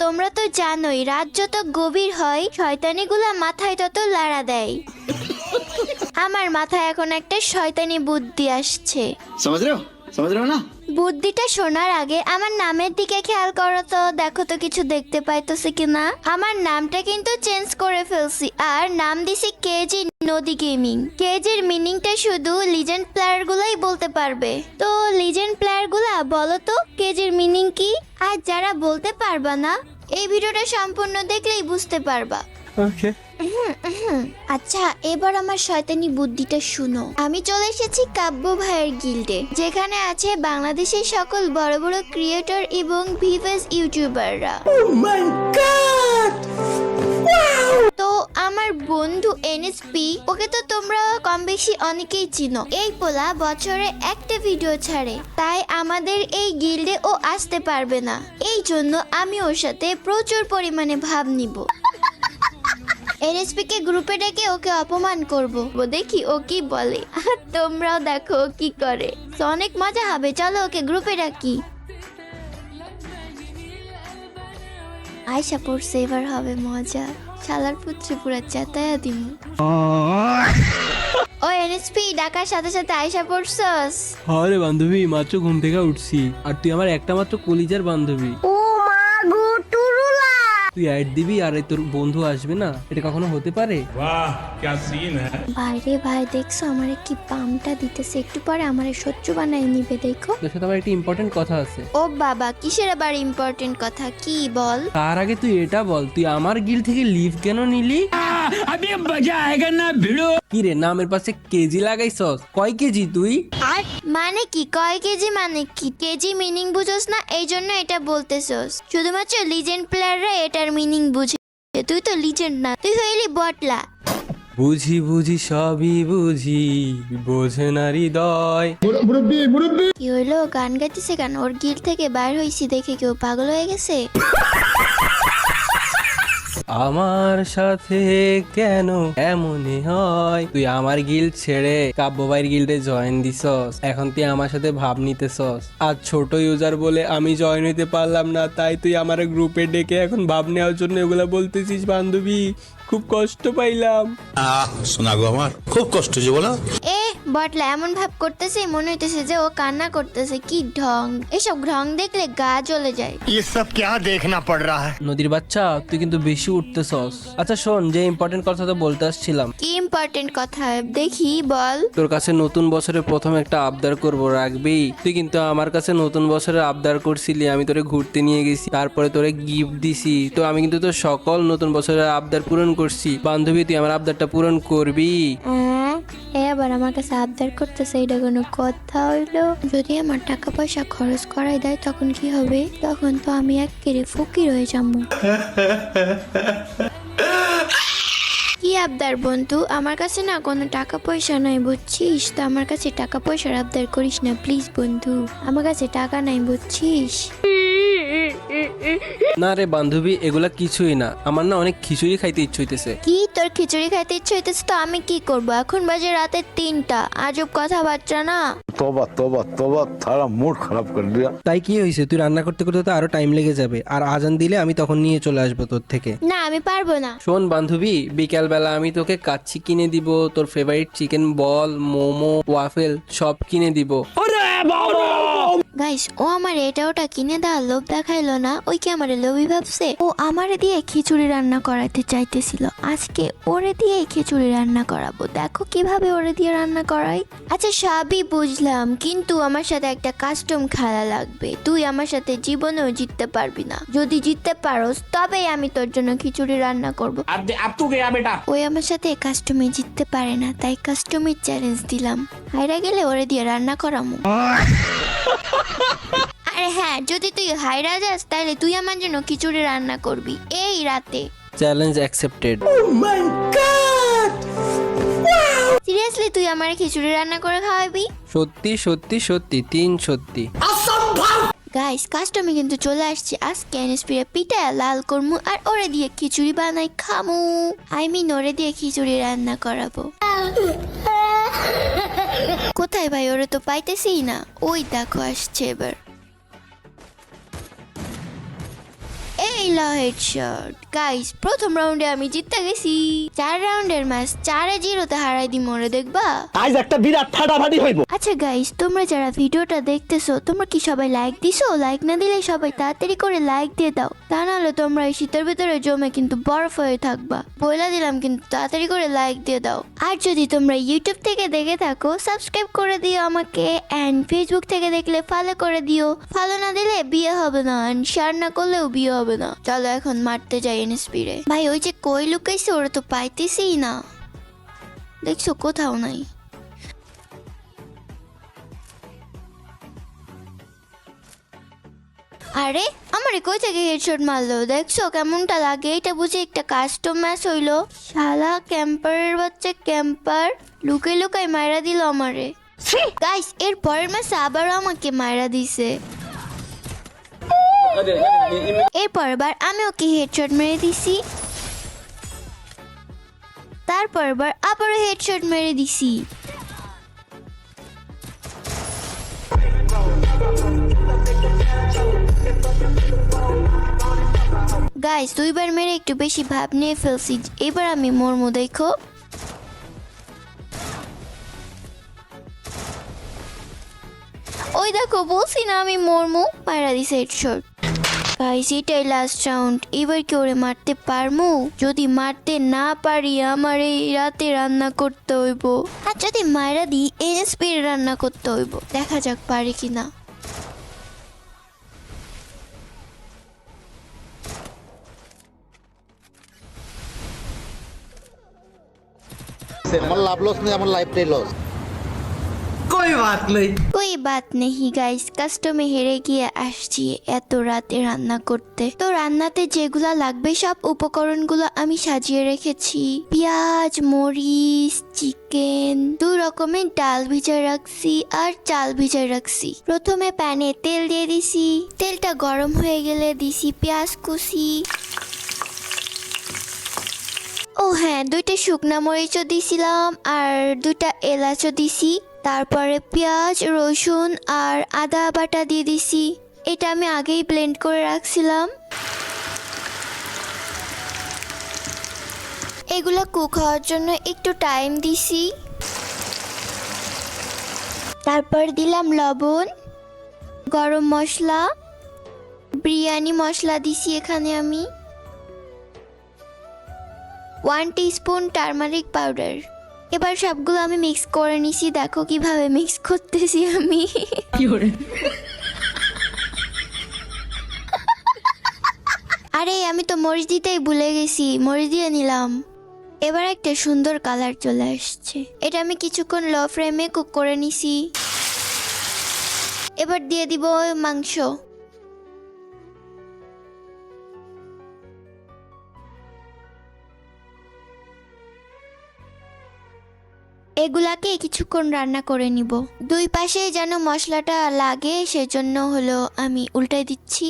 তোমরা তো জানোই রাত যত গভীর হয় শয়তানিগুলা মাথায় তত লাড়া দেয়। আমার মাথায় এখন একটা শয়তানি বুদ্ধি আসছে। समझ रहे हो ना? বুদ্ধিটা শোনার আগে আমার নামের দিকে খেয়াল করো তো, দেখো তো কিছু দেখতে পাইতেছে কিনা। আমার নামটা কিন্তু চেঞ্জ করে ফেলছি আর নাম দিছি কেজি নদী গেমিং। কেজির মিনিংটা শুধু লিজেন্ড প্লেয়ার গুলাই বলতে পারবে। তো লিজেন্ড প্লেয়ার গুলা বলো তো কেজির মিনিং কি? আর যারা বলতে পারবা না, এই ভিডিওটা সম্পূর্ণ দেখলেই বুঝতে পারবা। ওকে। আচ্ছা, এবার আমার শয়তানি বুদ্ধিটা শুনো। আমি চলে এসেছি কাব্য ভাইয়ের গিল্ডে, যেখানে আছে বাংলাদেশের সকল বড় বড় ক্রিয়েটর এবং ভিভাস ইউটিউবাররা। তো আমার বন্ধু এনএসপি, ওকে তো তোমরা কম বেশি অনেকেই চিনো। এই পোলা বছরে একটা ভিডিও ছাড়ে, তাই আমাদের এই গিল্ডে ও আসতে পারবে না। এই জন্য আমি ওর সাথে প্রচুর পরিমাণে ভাব নিব। এনএসপি কে গ্রুপে ডেকে ওকে অপমান করব, দেখি ও কি বলে। তোমরাও দেখো ও কি করে। তো অনেক মজা হবে, চলো ওকে গ্রুপে ডাকি। আয়শা পড়ছে, এবার হবে মজা। শালার পুত্রে পুরা চেতায়া দিমু। ও এনএসপি, ডাকার সাথে সাথে আয়শা পড়ছস? আরে বান্ধবী, মাত্র ঘুম থেকে উঠছি আর তুই আমার একটা মাত্র কলিজার বান্ধবী। ও মা গো টুরুলা। তুই অ্যাড দিবি আর এই তোর বন্ধু আসবে না, এটা কখনো হতে পারে? वाह क्या सीन है। ভাইরে ভাই, দেখছো আমারে কি পামটা দিতেছে, একটু পরে আমারে শত্রু বানাই নিবে। দেখো তোর সাথে আমার একটা ইম্পর্টেন্ট কথা আছে। ও বাবা, কিসের আবার ইম্পর্টেন্ট কথা, কি বল? তার আগে তুই এটা বল, তুই আমার গিল থেকে লিভ কেন নিলি? अभी मजा आएगा ना भिड़ो। কি রে, নামের পাশে কেজি লাগাইছস? কয় কেজি তুই? মানে কি কয় কেজি, মানে কি কেজি মিনিং বুঝোস না, এই জন্য এটা বলতেছস। শুধুমাত্র লিজেন্ড প্লেয়াররা এটার মিনিং বুঝে, তুই তো লিজেন্ড না, তুই হইলি বটলা। বুঝি বুঝি সবই বুঝি, বোঝে না হৃদয়। কি হইলো, গান গাইতেছে কেন? ওর গিল থেকে বাইর হইছি দেখে কেউ পাগল হয়ে গেছে? আমার সাথে কেন এমনই হয়? তুই আমার গিল্ড ছেড়ে কাব্যবাইর গিল্ডে জয়েন দিছস, এখন তুই আমার সাথে ভাব নিতেছস। আর ছোট ইউজার বলে আমি জয়েন হইতে পারলাম না, তাই তুই আমার গ্রুপে ডেকে এখন ভাব নেওয়ার জন্য এগুলা বলতেছিস। বান্ধবী, খুব কষ্ট পাইলাম। শোনা গো, আমার খুব কষ্ট যে বলো। এ বটলা এমন ভাব করতেছে, মনে হইতেছে যে ও কান্না করতেছে। কি ঢং! এসব ঢং দেখলে গা জ্বলে যায়। ये सब क्या देखना पड़ रहा है। নদীর বাচ্চা, তুই কিন্তু বেশি উঠতেছস। আচ্ছা শোন, যে ইম্পর্টেন্ট কথা তো বলতে আসছিলাম। কি ইম্পর্টেন্ট কথা, দেখি বল। তোর কাছে নতুন বছরে প্রথম একটা আবদার করব, রাখবি? তুই কিন্তু আমার কাছে নতুন বছরের আবদার করছিলি, আমি তোরে ঘুরতে নিয়ে গেছি, তারপরে তোরে গিফট দিছি। তো আমি কিন্তু তোর সকল নতুন বছরের আবদার পূরণ করছি। বান্ধবী, তুই আমার আবদারটা পূরণ করবি? আবার আমার কাছে আবদার করতেছে, এটা কোনো কথা হইলো? যদি আমার টাকা পয়সা খরচ করাই দেয় তখন কি হবে? তখন তো আমি একেবারে ফকির হয়ে যাবো। কি আবদার বন্ধু? আমার কাছে না কোনো টাকা পয়সা নাই, বুঝছিস? তো আমার কাছে টাকা পয়সার আবদার করিস না প্লিজ বন্ধু, আমার কাছে টাকা নাই, বুঝছিস? না রে বান্ধবী, এগুলা কিছুই না। আমার না অনেক খিচুড়ি খাইতে ইচ্ছে হইতেছে। কি তোর খিচুড়ি খাইতে ইচ্ছে হইতেছে? তো আমি কি করব? এখন বাজে রাতের 3টা, আজব কথাবার্তা না। तौबा तौबा तौबा, थारा मूड खराब कर दिया। তাই কি হয়েছে? তুই রান্না করতে করতে তো আরো টাইম লেগে যাবে, আর আজান দিলে আমি তখন নিয়ে চলে আসবো তোর থেকে। না, আমি পারবো না। শোন বান্ধবী, বিকাল বেলা আমি তোকে কাচ্চি কিনে দিব, তোর ফেভারিট চিকেন বল, মোমো, ওয়াফেল সব কিনে দিব। গাইস, ও আমার এটা ওটা কিনে দেওয়ার লোভ দেখাইলো না, ওই কি আমারে লোভী ভাবছে? ও আমারে দিয়ে খিচুড়ি রান্না করাতে চাইতেছিল, আজকে ওরে দিয়ে খিচুড়ি রান্না করাবো। দেখো কিভাবে ওরে দিয়ে রান্না করাই। আচ্ছা সবই বুঝলাম, কিন্তু আমার সাথে একটা কাস্টম খেলা লাগবে। তুই আমার সাথে জীবনেও জিততে পারবি না, যদি জিততে পারোস তবেই আমি তোর জন্য খিচুড়ি রান্না করবো। अब तू गया बेटा। ওই আমার সাথে কাস্টমে জিততে পারে না, তাই কাস্টমের চ্যালেঞ্জ দিলাম। হাইরা গেলে ওরে দিয়ে রান্না করামু। আরে হ্যাঁ, যদি তুই হাইরা যাস তাহলে তুই আমার জন্য খিচুড়ি রান্না করবি এই রাতে। Challenge accepted. সিরিয়াসলি তুই আমার খিচুড়ি রান্না করে খাওয়াবি? সত্যি সত্যি সত্যি, 3 সত্যি। গাইস, কাস্টমে কিন্তু চলে আসছে। আজকে এনএসপিরে পিটায় লাল করমু আর ওরে দিয়ে খিচুড়ি বানাই খামু। ওরে দিয়ে খিচুড়ি রান্না করাবো। কোথায় ভাই? ওরে তো পাইতেছি না। ওই দেখো আসছে এবার। এই ল হেডশট। গাইস প্রথম রাউন্ডে আমি জিততে গেছি। 4 রাউন্ডের ম্যাচ 4-0 হারাই দি মরে দেখবা। आज एक বিরাট ফাটাফাটি হইব। আচ্ছা গাইস, তোমরা যারা ভিডিওটা দেখতেছো তোমরা কি সবাই লাইক দিছো? লাইক না দিলে সবাই তাড়াতাড়ি করে লাইক দিয়ে দাও, তা নাহলে তোমরা এই শীতের ভিতরে জমে কিন্তু বরফ হয়ে থাকবা। বইলা দিলাম কিন্তু তাড়াতাড়ি করে লাইক দিয়ে দাও। আর যদি তোমরা ইউটিউব থেকে দেখে থাকো সাবস্ক্রাইব করে দিও আমাকে, এন্ড ফেসবুক থেকে দেখলে ফলো করে দিও। ফলো না দিলে বিয়ে হবে না, এন্ড শেয়ার না করলেও বিয়ে হবে না। চলো এখন মারতে যাই এনএসপি রে। ভাই ওই যে কই লুকাইছে ওরা তো পাইতেছি না, দেখছো কোথাও নাই। আরে আমারে কই থেকে হেডশট মারলো, দেখছো কেমনটা লাগে? এটা বুঝি একটা কাস্টম ম্যাচ হইলো। শালা ক্যাম্পারের বাচ্চা ক্যাম্পার লুকাই লুকাই মাইরা দিল আমারে। গাইস এর পরের ম্যাচে আবারও আমাকে মাইরা দিছে। এরপর বার আমি ওকে হেডশট মেরে দিছি, তারপর বার আবারও হেডশট মেরে দিছি। গাইস 2 বার মেরে একটু বেশি ভাব নিয়ে ফেলছি, এবার আমি মরমু দেখো। ওই দেখো বলছি না আমি মরমু, মারা দিছে হেডশট। গাইস এটাই লাস্ট রাউন্ড, এবার কি ওরে মারতে পারমু? যদি মারতে না পারি আমার এই রাতে রান্না করতে হইব, আর যদি মায়েরা দিই এনএসপি রান্না করতে হইব। দেখা যাক পারি কিনা। আমার লাভ লস নেই, আমার লাইফটাই লস। कोई बात नहीं গাইস, কাস্টমে হেরে গিয়ে আসছি এত রাতে রান্না করতে। তো রান্নাতে যেগুলা লাগবে সব উপকরণগুলো আমি সাজিয়ে রেখেছি। পেঁয়াজ, মরিচ, চিকেন, 2 রকমের ডাল ভিজায় রাখছি আর চাল ভিজায় রাখছি। প্রথমে প্যানে তেল দিয়ে দিছি, তেলটা গরম হয়ে গেলে দিছি পেঁয়াজ কুচি। ও হ্যাঁ, 2টা শুকনা মরিচও দিছিলাম আর 2টা এলাচও দিছি। তারপরে পেঁয়াজ, রসুন আর আদা বাটা দিয়ে দিছি। এটা আমি আগেই ব্লেন্ড করে রাখছিলাম। এগুলো কুক হওয়ার জন্য একটু টাইম দিছি। তারপর দিলাম লবণ, গরম মশলা, বিরিয়ানি মশলা দিছি এখানে আমি, 1 টিস্পুন টারমারিক পাউডার। এবার সবগুলো আমি মিক্স করে নিছি, দেখো কিভাবে মিক্স করতেছি আমি। আরে আমি তো মরিচ দিতেই ভুলে গেছি, মরিচ দিয়ে নিলাম। এবার একটা সুন্দর কালার চলে আসছে। এটা আমি কিছুক্ষণ লো ফ্লেমে কুক করে নিছি। এবার দিয়ে দিব মাংস। এগুলাকে কিছুক্ষণ রান্না করে নিব। 2 পাশে যেন মশলাটা লাগে সেজন্য হলো আমি উল্টাই দিচ্ছি।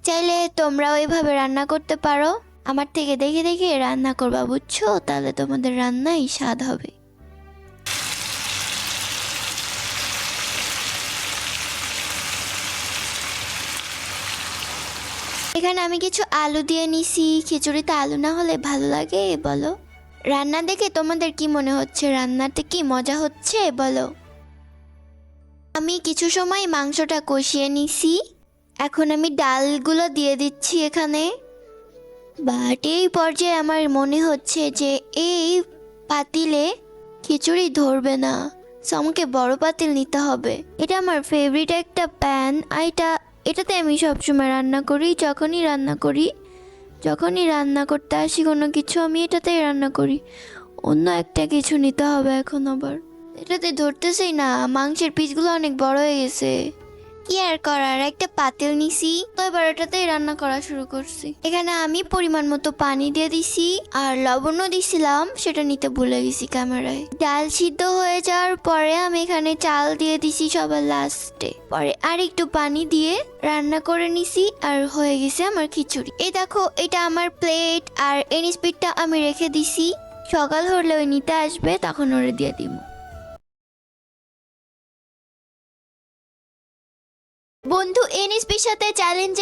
চাইলে তোমরাও এভাবে রান্না করতে পারো, আমার থেকে দেখে দেখে রান্না করবা, বুঝছো? তাহলে তোমাদের রান্নাই স্বাদ হবে। এখানে আমি কিছু আলু দিয়ে নিছি। খিচুড়িতে আলু না হলে ভালো লাগে বলো? রান্না দেখে তোমাদের কি মনে হচ্ছে? রান্নাতে কি মজা হচ্ছে বলো? আমি কিছু সময় মাংসটা কষিয়ে নিছি, এখন আমি ডালগুলো দিয়ে দিচ্ছি এখানে। বাট এই পর্যায়ে আমার মনে হচ্ছে যে এই পাতিলে খিচুড়ি ধরবে না, সো আমাকে বড় পাতিল নিতে হবে। এটা আমার ফেভারিট একটা প্যান, এটাতে আমি সবসময় রান্না করি। যখনই রান্না করতে আসি কোনো কিছু আমি এটাতেই রান্না করি। অন্য একটা কিছু নিতে হবে এখন, আবার এটাতে ধরতেছেই না, মাংসের পিসগুলো অনেক বড় হয়ে গেছে। কি আর করার, একটা পাতিল নিছি, তো এবার এটাতেই রান্না করা শুরু করছি। এখানে আমি পরিমাণ মতো পানি দিয়ে দিছি আর লবণও দিছিলাম, সেটা নিতে ভুলে গেছি ক্যামেরায়। ডাল সিদ্ধ হয়ে যাওয়ার পরে আমি এখানে চাল দিয়ে দিছি সবার লাস্টে। পরে আর একটু পানি দিয়ে রান্না করে নিছি আর হয়ে গেছে আমার খিচুড়ি। এই দেখো, এটা আমার প্লেট আর এনএসপিটা আমি রেখে দিছি। সকাল হলে ওই নিতে আসবে, তখন ওরে দিয়ে দিব। বন্ধু এনএসপির সাথে চ্যালেঞ্জে